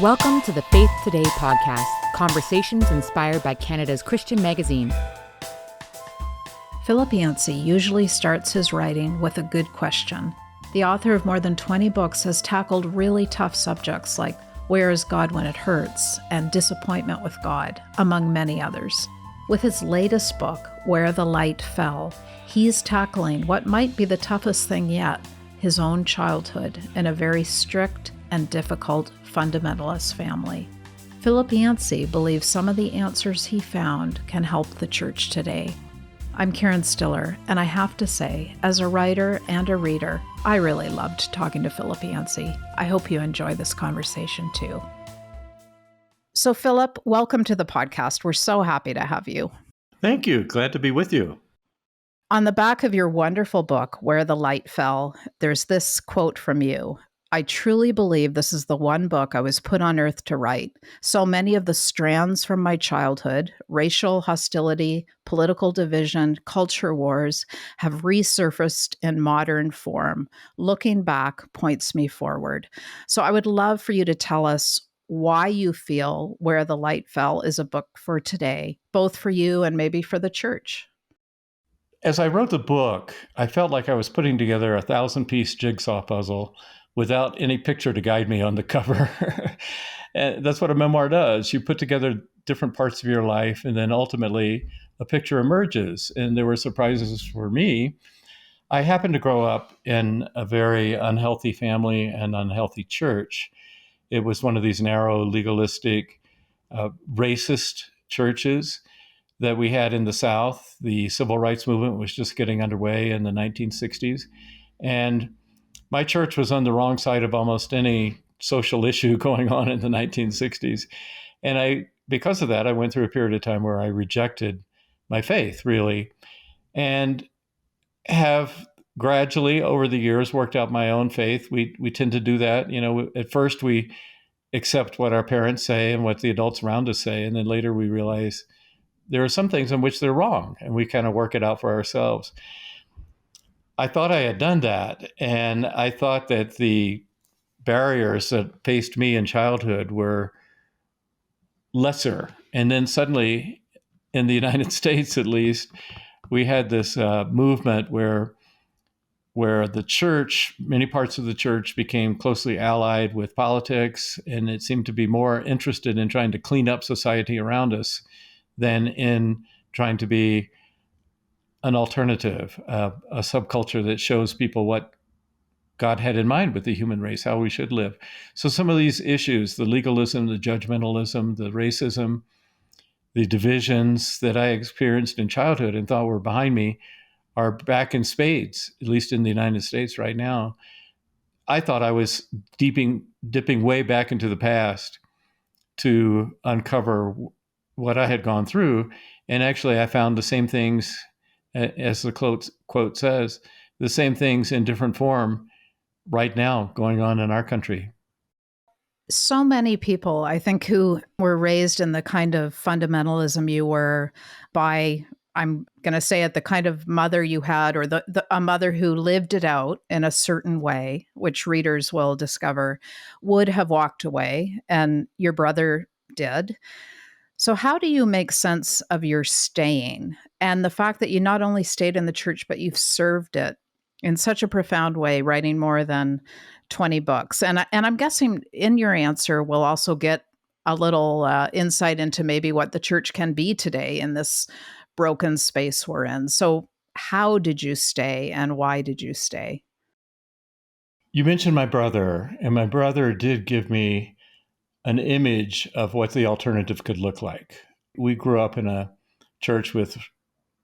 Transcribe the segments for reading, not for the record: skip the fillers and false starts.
Welcome to the Faith Today podcast, conversations inspired by Canada's Christian magazine. Philip Yancey usually starts his writing with a good question. The author of more than 20 books has tackled really tough subjects like where is God when it hurts and disappointment with God, among many others. With his latest book, Where the Light Fell, he's tackling what might be the toughest thing yet, his own childhood in a very strict and difficult fundamentalist family. Philip Yancey believes some of the answers he found can help the church today. I'm Karen Stiller, and I have to say, as a writer and a reader, I really loved talking to Philip Yancey. I hope you enjoy this conversation too. So Philip, welcome to the podcast. We're so happy to have you. Thank you. Glad to be with you. On the back of your wonderful book, Where the Light Fell, there's this quote from you. I truly believe this is the one book I was put on earth to write. So many of the strands from my childhood, racial hostility, political division, culture wars, have resurfaced in modern form. Looking back points me forward. So I would love for you to tell us why you feel Where the Light Fell is a book for today, both for you and maybe for the church. As I wrote the book, I felt like I was putting together a 1,000-piece jigsaw puzzle without any picture to guide me on the cover. And that's what a memoir does. You put together different parts of your life, and then ultimately a picture emerges. And there were surprises for me. I happened to grow up in a very unhealthy family and unhealthy church. It was one of these narrow, legalistic, racist churches that we had in the South. The civil rights movement was just getting underway in the 1960s. And my church was on the wrong side of almost any social issue going on in the 1960s. And because of that, I went through a period of time where I rejected my faith, really, and have gradually over the years worked out my own faith. We tend to do that. You know, at first we accept what our parents say and what the adults around us say. And then later we realize there are some things in which they're wrong, and we kind of work it out for ourselves. I thought I had done that, and I thought that the barriers that faced me in childhood were lesser. And then suddenly, in the United States at least, we had this movement where the church, many parts of the church became closely allied with politics, and it seemed to be more interested in trying to clean up society around us than in trying to be an alternative, a subculture that shows people what God had in mind with the human race, how we should live. So some of these issues, the legalism, the judgmentalism, the racism, the divisions that I experienced in childhood and thought were behind me are back in spades, at least in the United States right now. I thought I was dipping way back into the past to uncover what I had gone through. And actually, I found the same things, as the quote says, the same things in different form right now going on in our country. So many people, I think, who were raised in the kind of fundamentalism you were by, I'm going to say it, the kind of mother you had, or a mother who lived it out in a certain way, which readers will discover, would have walked away, and your brother did. So how do you make sense of your staying and the fact that you not only stayed in the church, but you've served it in such a profound way, writing more than 20 books? And I'm guessing in your answer, we'll also get a little insight into maybe what the church can be today in this broken space we're in. So how did you stay, and why did you stay? You mentioned my brother, and my brother did give me an image of what the alternative could look like. We grew up in a church with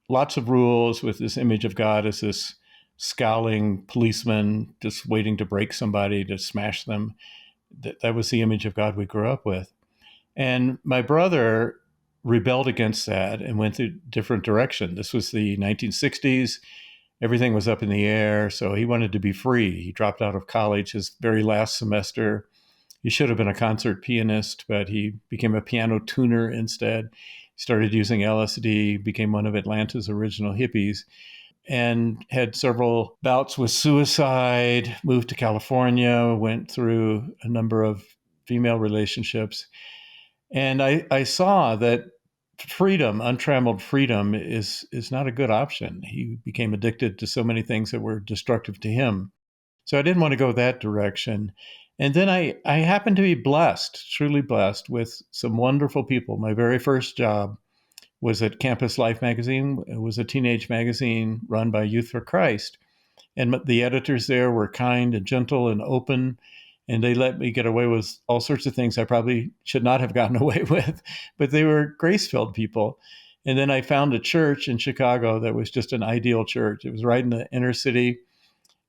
lots of rules, with this image of God as this scowling policeman just waiting to break somebody, to smash them. That was the image of God we grew up with. And my brother rebelled against that and went a different direction. This was the 1960s. Everything was up in the air, so he wanted to be free. He dropped out of college his very last semester. He should have been a concert pianist, but he became a piano tuner instead. He started using LSD, became one of Atlanta's original hippies, and had several bouts with suicide, moved to California, went through a number of female relationships. And I saw that freedom, untrammeled freedom, is not a good option. He became addicted to so many things that were destructive to him. So I didn't want to go that direction. And then I happened to be blessed, truly blessed, with some wonderful people. My very first job was at Campus Life magazine. It was a teenage magazine run by Youth for Christ. And the editors there were kind and gentle and open, and they let me get away with all sorts of things I probably should not have gotten away with, but they were grace-filled people. And then I found a church in Chicago that was just an ideal church. It was right in the inner city,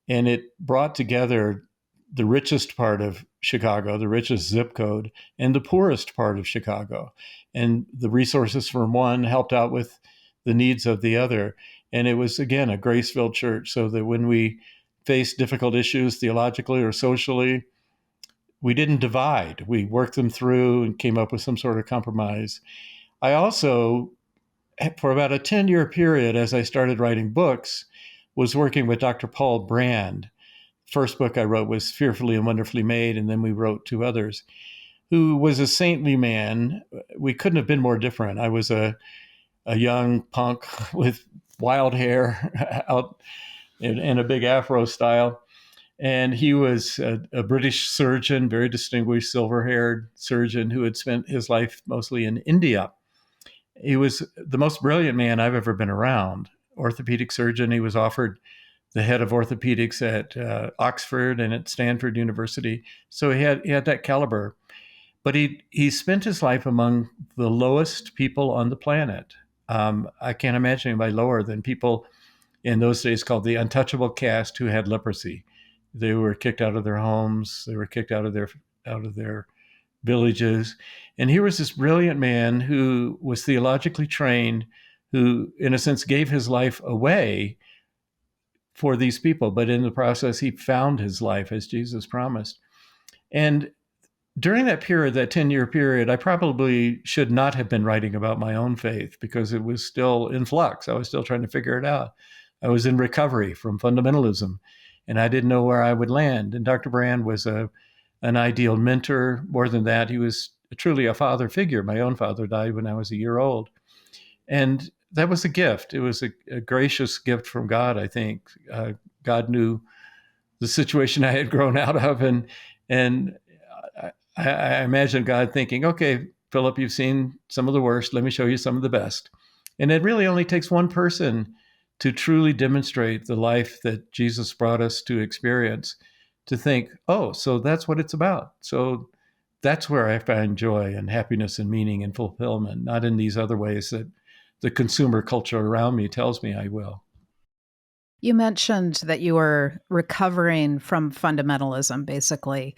and it brought together the richest part of Chicago, the richest zip code, and the poorest part of Chicago. And the resources from one helped out with the needs of the other. And it was, again, a grace-filled church, so that when we faced difficult issues theologically or socially, we didn't divide. We worked them through and came up with some sort of compromise. I also, for about a 10-year period, as I started writing books, was working with Dr. Paul Brand. First book I wrote was Fearfully and Wonderfully Made, and then we wrote two others, who was a saintly man. We couldn't have been more different. I was a young punk with wild hair out in a big afro style. And he was a British surgeon, very distinguished, silver-haired surgeon who had spent his life mostly in India. He was the most brilliant man I've ever been around. Orthopedic surgeon. He was offered the head of orthopedics at Oxford and at Stanford University. So he had that caliber. But he spent his life among the lowest people on the planet. I can't imagine anybody lower than people in those days called the Untouchable Cast, who had leprosy. They were kicked out of their homes. They were kicked out of their villages. And here was this brilliant man who was theologically trained, who, in a sense, gave his life away for these people. But in the process, he found his life, as Jesus promised. And during that period, that 10-year period, I probably should not have been writing about my own faith because it was still in flux. I was still trying to figure it out. I was in recovery from fundamentalism, and I didn't know where I would land. And Dr. Brand was an ideal mentor. More than that, he was truly a father figure. My own father died when I was a year old. And that was a gift. It was a gracious gift from God, I think. God knew the situation I had grown out of, and I imagine God thinking, okay, Philip, you've seen some of the worst. Let me show you some of the best. And it really only takes one person to truly demonstrate the life that Jesus brought us to experience to think, oh, so that's what it's about. So that's where I find joy and happiness and meaning and fulfillment, not in these other ways that the consumer culture around me tells me I will. You mentioned that you were recovering from fundamentalism, basically.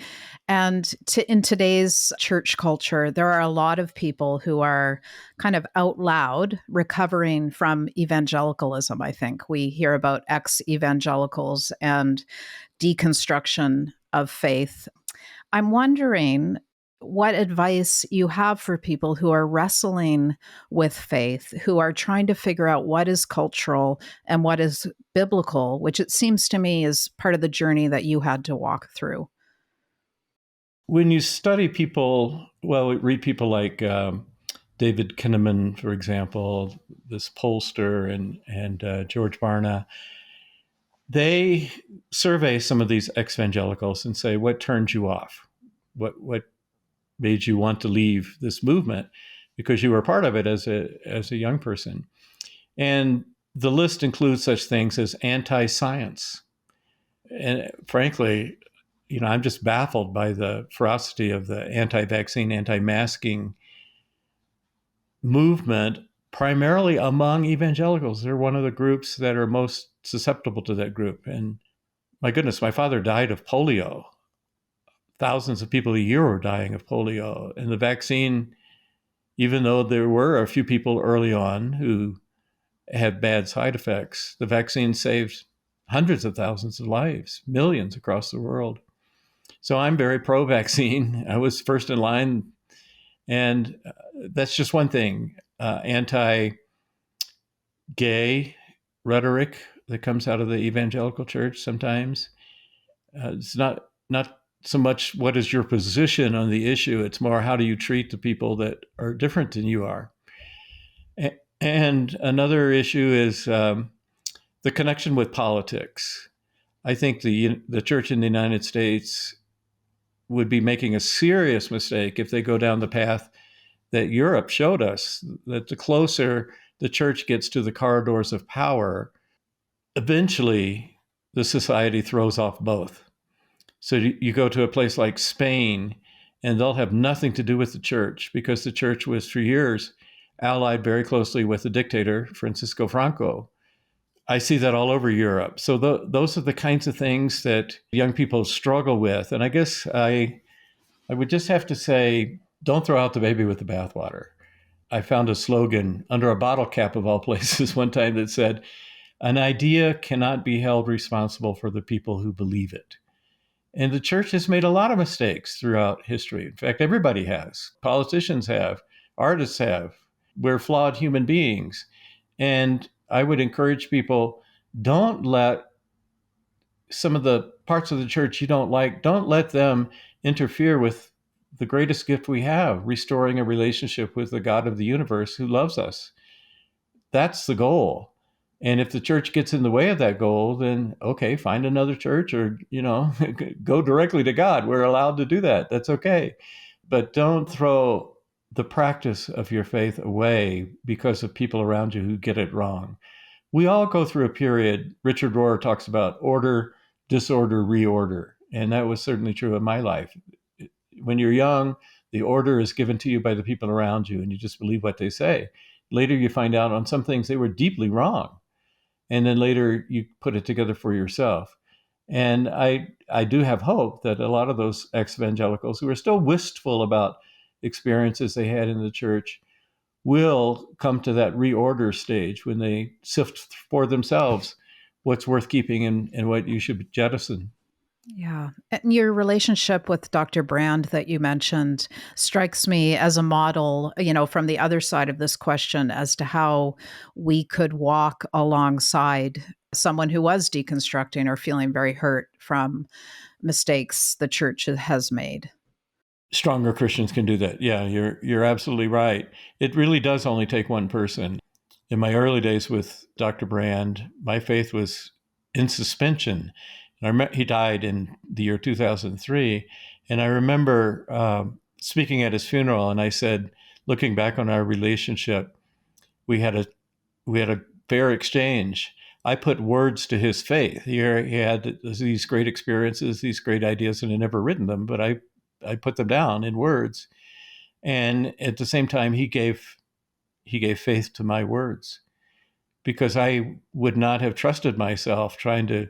And in today's church culture, there are a lot of people who are kind of out loud recovering from evangelicalism, I think. We hear about ex-evangelicals and deconstruction of faith. I'm wondering what advice you have for people who are wrestling with faith, who are trying to figure out what is cultural and what is biblical, which it seems to me is part of the journey that you had to walk through. When you study people, well, read people like David Kinnaman, for example, this pollster, and George Barna, they survey some of these ex-evangelicals and say, what turned you off? What made you want to leave this movement? Because you were part of it as a young person. And the list includes such things as anti-science. And frankly, I'm just baffled by the ferocity of the anti-vaccine, anti-masking movement, primarily among evangelicals. They're one of the groups that are most susceptible to that group. And my goodness, my father died of polio. Thousands of people a year were dying of polio. And the vaccine, even though there were a few people early on who had bad side effects, the vaccine saved hundreds of thousands of lives, millions across the world. So I'm very pro-vaccine. I was first in line. And that's just one thing. Anti-gay rhetoric that comes out of the evangelical church sometimes. It's not so much what is your position on the issue. It's more how do you treat the people that are different than you are. And another issue is the connection with politics. I think the church in the United States would be making a serious mistake if they go down the path that Europe showed us, that the closer the church gets to the corridors of power, eventually the society throws off both. So you go to a place like Spain, and they'll have nothing to do with the church because the church was for years allied very closely with the dictator, Francisco Franco. I see that all over Europe. So those are the kinds of things that young people struggle with. And I guess I would just have to say, don't throw out the baby with the bathwater. I found a slogan under a bottle cap of all places one time that said, an idea cannot be held responsible for the people who believe it. And the church has made a lot of mistakes throughout history. In fact, everybody has. Politicians have. Artists have. We're flawed human beings. And I would encourage people, don't let some of the parts of the church you don't like, don't let them interfere with the greatest gift we have, restoring a relationship with the God of the universe who loves us. That's the goal. And if the church gets in the way of that goal, then okay, find another church or, go directly to God. We're allowed to do that. That's okay. But don't throw the practice of your faith away because of people around you who get it wrong. We all go through a period. Richard Rohr talks about order, disorder, reorder. And that was certainly true in my life. When you're young, the order is given to you by the people around you, and you just believe what they say. Later, you find out on some things they were deeply wrong. And then later, you put it together for yourself. And I do have hope that a lot of those ex-evangelicals who are still wistful about experiences they had in the church will come to that reorder stage when they sift for themselves what's worth keeping and what you should jettison. Yeah. And your relationship with Dr. Brand that you mentioned strikes me as a model, from the other side of this question as to how we could walk alongside someone who was deconstructing or feeling very hurt from mistakes the church has made. Stronger Christians can do that. Yeah, you're absolutely right. It really does only take one person. In my early days with Dr. Brand, my faith was in suspension. And he died in the year 2003. And I remember speaking at his funeral, and I said, looking back on our relationship, we had a fair exchange. I put words to his faith. He had these great experiences, these great ideas, and had never written them, but I put them down in words. And at the same time, he gave faith to my words, because I would not have trusted myself trying to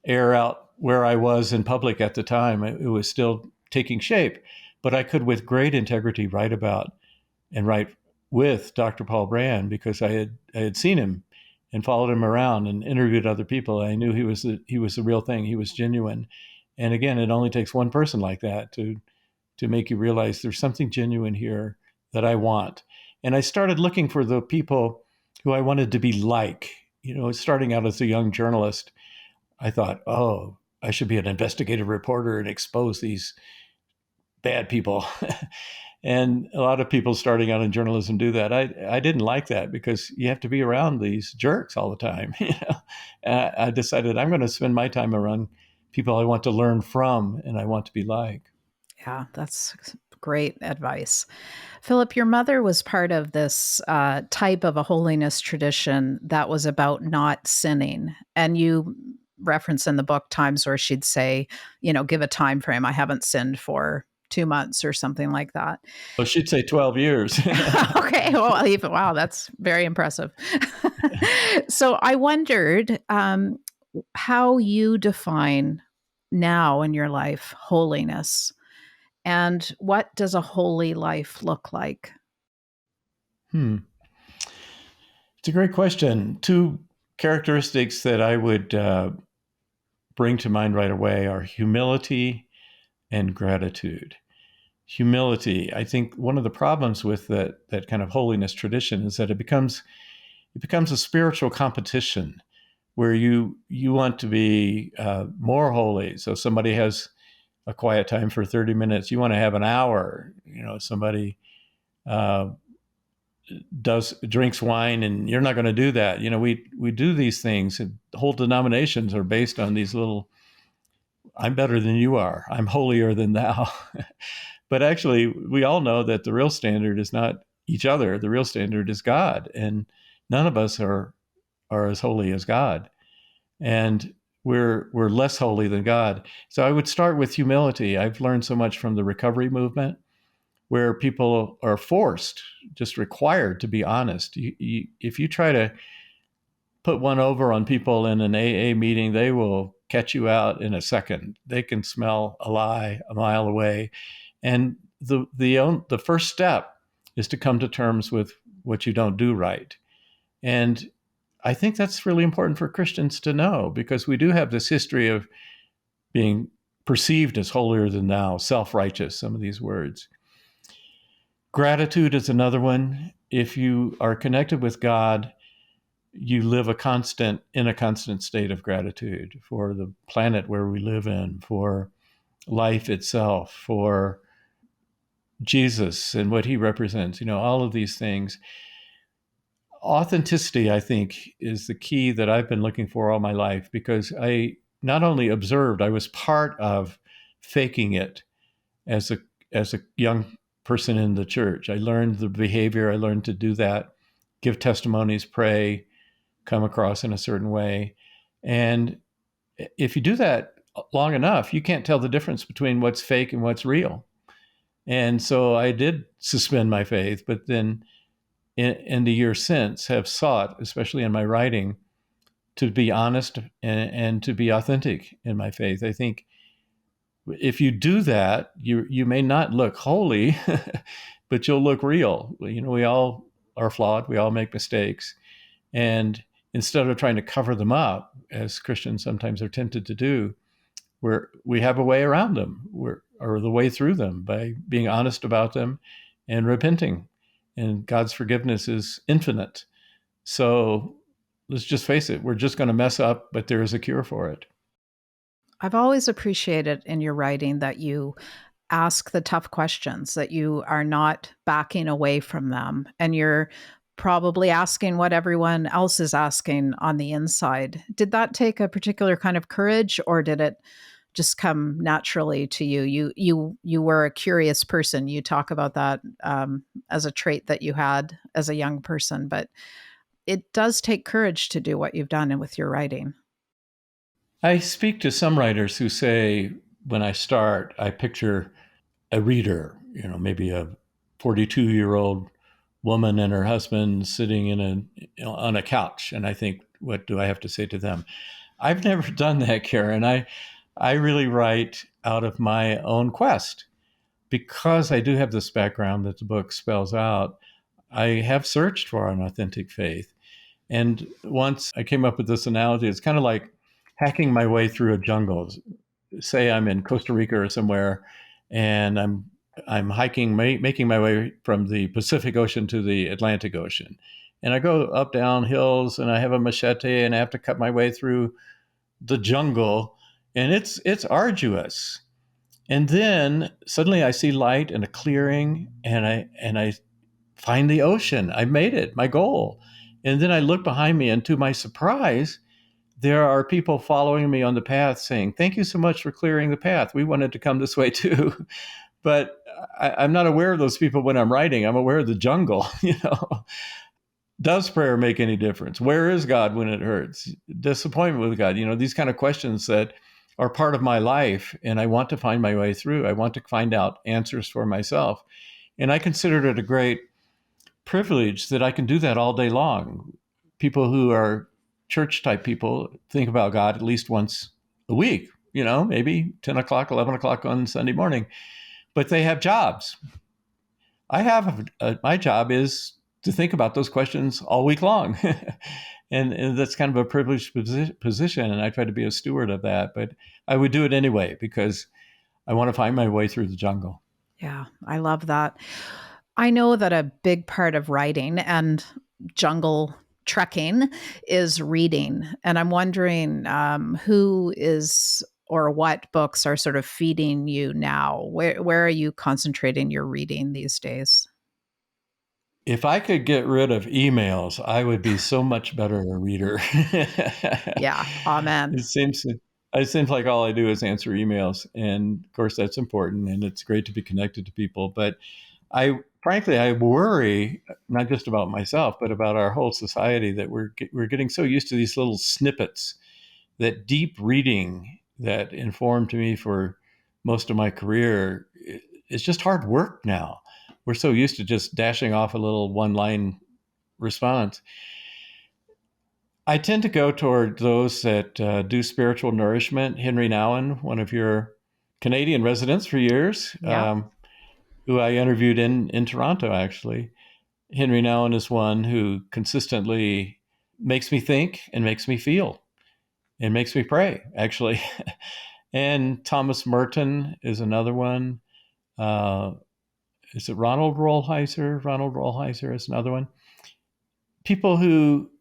air out where I was in public at the time. It was still taking shape, but I could with great integrity write about and write with Dr. Paul Brand, because I had seen him and followed him around and interviewed other people. I knew he was the real thing. He was genuine. And again, it only takes one person like that to make you realize there's something genuine here that I want. And I started looking for the people who I wanted to be like. Starting out as a young journalist, I thought, oh, I should be an investigative reporter and expose these bad people. And a lot of people starting out in journalism do that. I didn't like that, because you have to be around these jerks all the time. I decided I'm going to spend my time around people I want to learn from and I want to be like. Yeah, that's great advice. Philip, your mother was part of this type of a holiness tradition that was about not sinning. And you reference in the book times where she'd say, give a time frame. I haven't sinned for 2 months or something like that. Well, she'd say 12 years. Okay. Well, wow, that's very impressive. So I wondered how you define now in your life holiness. And what does a holy life look like? It's a great question. Two characteristics that I would bring to mind right away are humility and gratitude. Humility. I think one of the problems with that kind of holiness tradition is that it becomes a spiritual competition where you want to be more holy. So somebody has a quiet time for 30 minutes. You want to have an hour. Somebody drinks wine, and you're not going to do that. We do these things. And whole denominations are based on these little, I'm better than you are, I'm holier than thou. But actually, we all know that the real standard is not each other. The real standard is God, and none of us are as holy as God, and we're less holy than God. So I would start with humility. I've learned so much from the recovery movement, where people are forced, just required to be honest. If you try to put one over on people in an AA meeting, they will catch you out in a second. They can smell a lie a mile away. And the first step is to come to terms with what you don't do right. And I think that's really important for Christians to know, because we do have this history of being perceived as holier than thou, self-righteous, some of these words. Gratitude is another one. If you are connected with God, you live in a constant state of gratitude for the planet where we live in, for life itself, for Jesus and what he represents, all of these things. Authenticity, I think, is the key that I've been looking for all my life, because I not only observed, I was part of faking it as a young person in the church. I learned the behavior. I learned to do that, give testimonies, pray, come across in a certain way. And if you do that long enough, you can't tell the difference between what's fake and what's real. And so I did suspend my faith, but then in the years since have sought, especially in my writing, to be honest and to be authentic in my faith. I think if you do that, you may not look holy, but you'll look real. We all are flawed. We all make mistakes. And instead of trying to cover them up, as Christians sometimes are tempted to do, we have a way around them, or the way through them, by being honest about them and repenting. And God's forgiveness is infinite. So let's just face it, we're just going to mess up, but there is a cure for it. I've always appreciated in your writing that you ask the tough questions, that you are not backing away from them, and you're probably asking what everyone else is asking on the inside. Did that take a particular kind of courage, or did it just come naturally to you? You were a curious person. You talk about that as a trait that you had as a young person, but it does take courage to do what you've done and with your writing. I speak to some writers who say, when I start, I picture a reader, maybe a 42-year-old woman and her husband sitting on a couch. And I think, what do I have to say to them? I've never done that, Karen. I really write out of my own quest, because I do have this background that the book spells out. I have searched for an authentic faith. And once I came up with this analogy, it's kind of like hacking my way through a jungle. Say I'm in Costa Rica or somewhere, and I'm hiking, making my way from the Pacific Ocean to the Atlantic Ocean. And I go up, down hills, and I have a machete, and I have to cut my way through the jungle, and it's arduous. And then suddenly I see light and a clearing, and I find the ocean. I made it, my goal. And then I look behind me, and to my surprise, there are people following me on the path saying, "Thank you so much for clearing the path. We wanted to come this way too." But I'm not aware of those people when I'm writing. I'm aware of the jungle. Does prayer make any difference? Where is God when it hurts? Disappointment with God. These kind of questions that are part of my life, and I want to find my way through. I want to find out answers for myself. And I considered it a great privilege that I can do that all day long. People who are church type people think about God at least once a week, maybe 10 o'clock, 11 o'clock on Sunday morning, but they have jobs. My job is to think about those questions all week long. and that's kind of a privileged position. And I try to be a steward of that, but I would do it anyway, because I want to find my way through the jungle. Yeah, I love that. I know that a big part of writing and jungle trekking is reading. And I'm wondering who is or what books are sort of feeding you now? Where are you concentrating your reading these days? If I could get rid of emails, I would be so much better a reader. Yeah, amen. It seems it seems like all I do is answer emails, and of course that's important, and it's great to be connected to people. But frankly, I worry not just about myself, but about our whole society that we're getting so used to these little snippets. That deep reading that informed me for most of my career is just hard work now. We're so used to just dashing off a little one line response. I tend to go toward those that do spiritual nourishment. Henry Nouwen, one of your Canadian residents for years, Yeah. who I interviewed in Toronto, actually. Henry Nouwen is one who consistently makes me think and makes me feel and makes me pray, actually. And Thomas Merton is another one. Uh, is it Ronald Rolheiser? Ronald Rolheiser is another one. People who,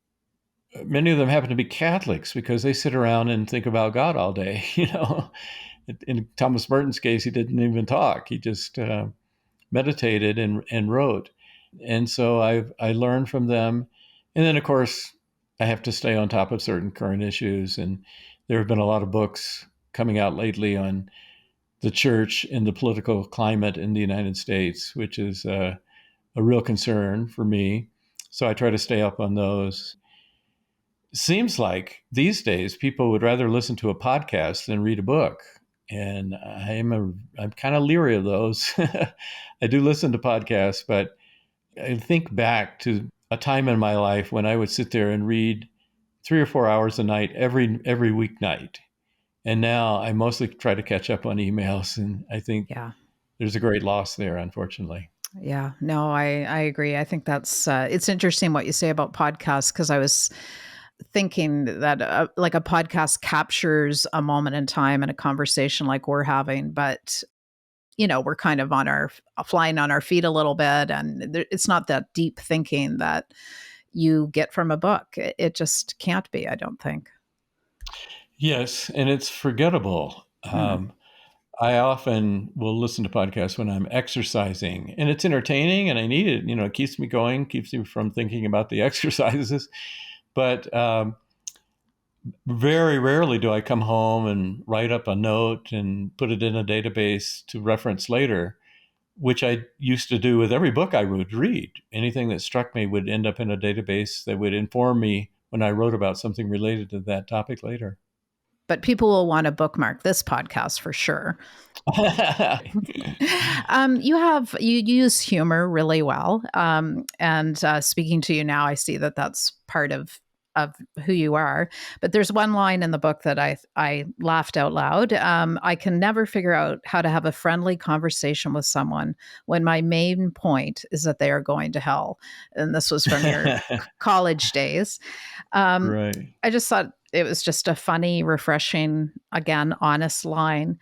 many of them happen to be Catholics because they sit around and think about God all day. In Thomas Merton's case, he didn't even talk. He just meditated and wrote. And so I learned from them. And then, of course, I have to stay on top of certain current issues. And there have been a lot of books coming out lately on the church and the political climate in the United States, which is a real concern for me. So I try to stay up on those. Seems like these days people would rather listen to a podcast than read a book. And I'm kind of leery of those. I do listen to podcasts, but I think back to a time in my life when I would sit there and read 3 or 4 hours a night every weeknight. And now I mostly try to catch up on emails, and I think Yeah. there's a great loss there, unfortunately. Yeah, no, I agree. I think that's it's interesting what you say about podcasts, because I was thinking that like a podcast captures a moment in time and a conversation like we're having, but we're kind of on our flying on our feet a little bit, and it's not that deep thinking that you get from a book. It just can't be, I don't think. Yes, and it's forgettable. Mm. I often will listen to podcasts when I'm exercising, and it's entertaining, and I need it. It keeps me going, keeps me from thinking about the exercises. But very rarely do I come home and write up a note and put it in a database to reference later, which I used to do with every book I would read. Anything that struck me would end up in a database that would inform me when I wrote about something related to that topic later. But people will want to bookmark this podcast for sure. You use humor really well, and speaking to you now, I see that that's part of who you are. But there's one line in the book that I laughed out loud. I can never figure out how to have a friendly conversation with someone when my main point is that they are going to hell. And this was from your college days. Right. I just thought it was just a funny, refreshing, again, honest line.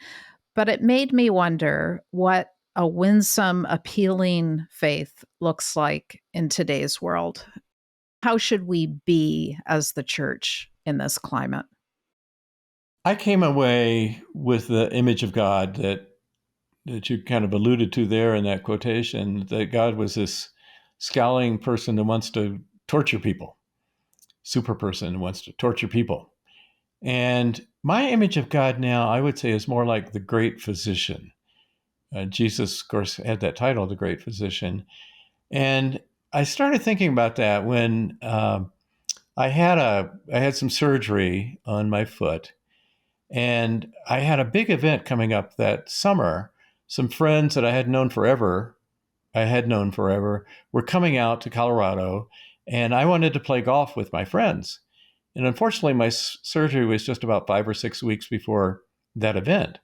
But it made me wonder what a winsome, appealing faith looks like in today's world. How should we be as the church in this climate? I came away with the image of God that you kind of alluded to there in that quotation, that God was this scowling person that wants to torture people, super person who wants to torture people. And my image of God now, I would say, is more like the great physician. Jesus, of course, had that title, the great physician. And I started thinking about that when I had some surgery on my foot, and I had a big event coming up that summer. Some friends that I had known forever, were coming out to Colorado, and I wanted to play golf with my friends. And unfortunately, my surgery was just about 5 or 6 weeks before that event.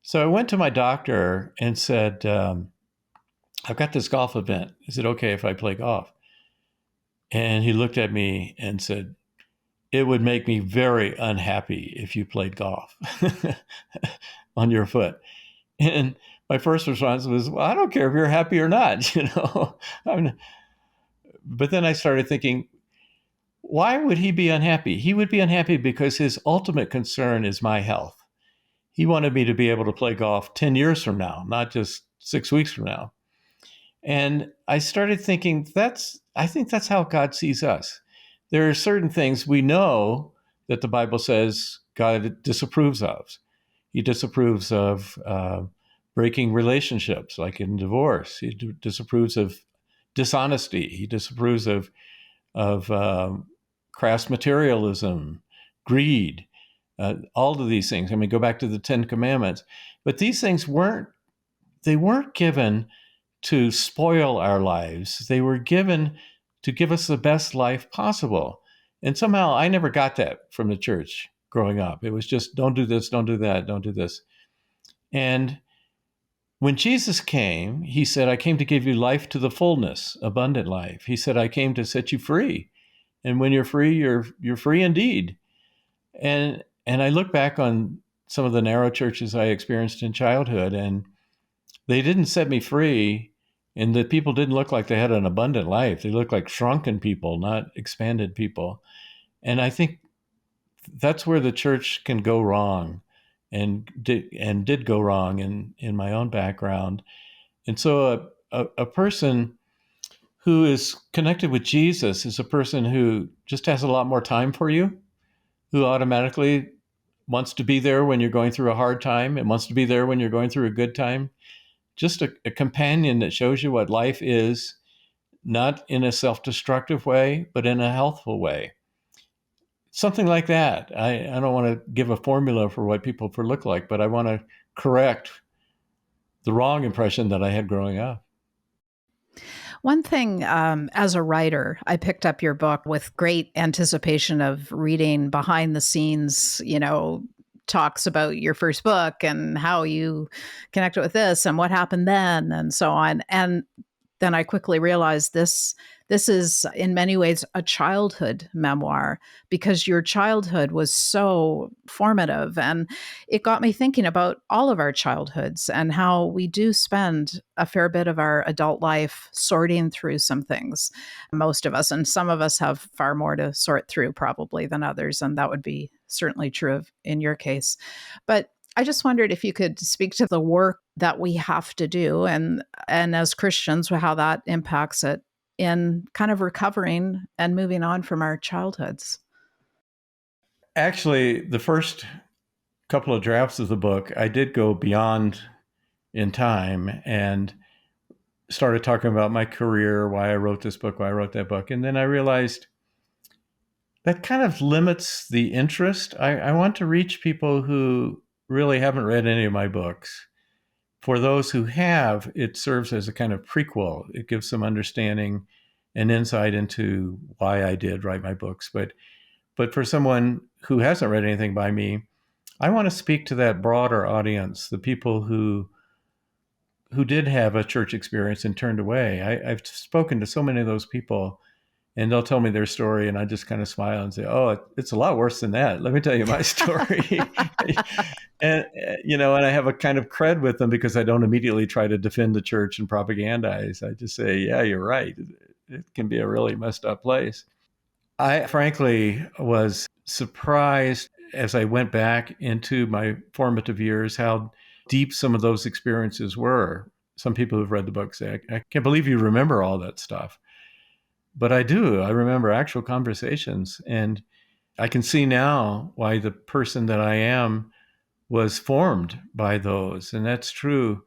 So I went to my doctor and said, I've got this golf event. Is it okay if I play golf? And he looked at me and said, it would make me very unhappy if you played golf on your foot. And my first response was, well, I don't care if you're happy or not, But then I started thinking, why would he be unhappy? He would be unhappy because his ultimate concern is my health. He wanted me to be able to play golf 10 years from now, not just 6 weeks from now. And I started thinking, I think that's how God sees us. There are certain things we know that the Bible says God disapproves of. He disapproves of breaking relationships, like in divorce. He disapproves of dishonesty. He disapproves of crass materialism, greed, all of these things. I mean, go back to the Ten Commandments. But these things weren't given to spoil our lives. They were given to give us the best life possible. And somehow I never got that from the church growing up. It was just, don't do this, don't do that, don't do this. And when Jesus came, he said, I came to give you life to the fullness, abundant life. He said, I came to set you free. And when you're free, you're free indeed. And I look back on some of the narrow churches I experienced in childhood, and they didn't set me free, and the people didn't look like they had an abundant life. They looked like shrunken people, not expanded people. And I think that's where the church can go wrong, and did go wrong in my own background. And so a person who is connected with Jesus is a person who just has a lot more time for you, who automatically wants to be there when you're going through a hard time and wants to be there when you're going through a good time. Just a companion that shows you what life is, not in a self-destructive way, but in a healthful way. Something like that. I don't want to give a formula for what people look like, but I want to correct the wrong impression that I had growing up. One thing, as a writer, I picked up your book with great anticipation of reading behind the scenes, talks about your first book and how you connected with this and what happened then and so on. And then I quickly realized this is in many ways a childhood memoir, because your childhood was so formative. And it got me thinking about all of our childhoods and how we do spend a fair bit of our adult life sorting through some things, most of us. And some of us have far more to sort through probably than others. And that would be certainly true in your case. But I just wondered if you could speak to the work that we have to do and as Christians, how that impacts it in kind of recovering and moving on from our childhoods. Actually, the first couple of drafts of the book, I did go beyond in time and started talking about my career, why I wrote this book, why I wrote that book. And then I realized that kind of limits the interest. I want to reach people who really haven't read any of my books. For those who have, it serves as a kind of prequel. It gives some understanding and insight into why I did write my books. But for someone who hasn't read anything by me, I want to speak to that broader audience, the people who did have a church experience and turned away. I've spoken to so many of those people, and they'll tell me their story, and I just kind of smile and say, oh, it's a lot worse than that. Let me tell you my story. And I have a kind of cred with them because I don't immediately try to defend the church and propagandize. I just say, yeah, you're right. It can be a really messed up place. I frankly was surprised as I went back into my formative years how deep some of those experiences were. Some people who've read the book say, I can't believe you remember all that stuff. But I do. I remember actual conversations. And I can see now why the person that I am was formed by those. And that's true.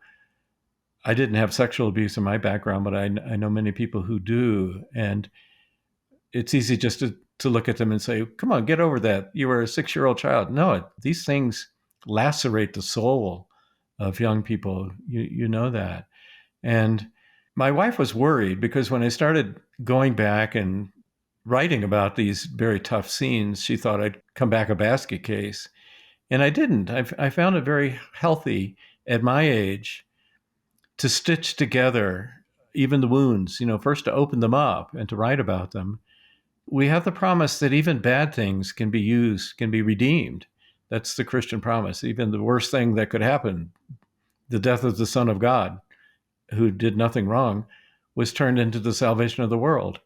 I didn't have sexual abuse in my background, but I know many people who do. And it's easy just to look at them and say, come on, get over that. You were a 6-year-old child. No, these things lacerate the soul of young people. You know that. And my wife was worried because when I started going back and writing about these very tough scenes, she thought I'd come back a basket case. And I didn't. I found it very healthy at my age to stitch together even the wounds, first to open them up and to write about them. We have the promise that even bad things can be used, can be redeemed. That's the Christian promise. Even the worst thing that could happen, the death of the Son of God, who did nothing wrong, was turned into the salvation of the world.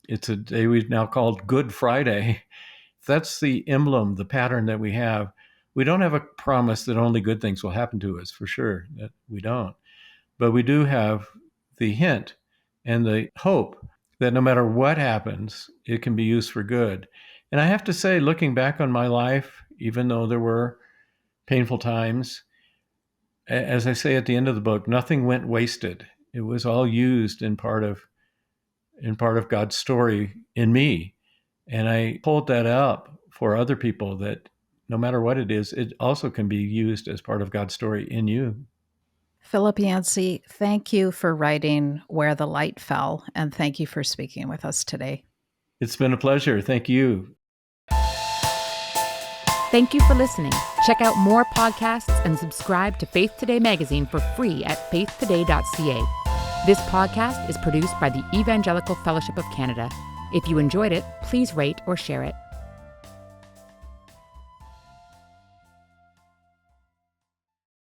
It's a day we've now called Good Friday. That's the emblem, the pattern that we have. We don't have a promise that only good things will happen to us, for sure. That we don't. But we do have the hint and the hope that no matter what happens, it can be used for good. And I have to say, looking back on my life, even though there were painful times, as I say at the end of the book, nothing went wasted. It was all used in part of God's story in me. And I hold that up for other people, that no matter what it is, it also can be used as part of God's story in you. Philip Yancey, thank you for writing Where the Light Fell, and thank you for speaking with us today. It's been a pleasure. Thank you. Thank you for listening. Check out more podcasts and subscribe to Faith Today magazine for free at faithtoday.ca. This podcast is produced by the Evangelical Fellowship of Canada. If you enjoyed it, please rate or share it.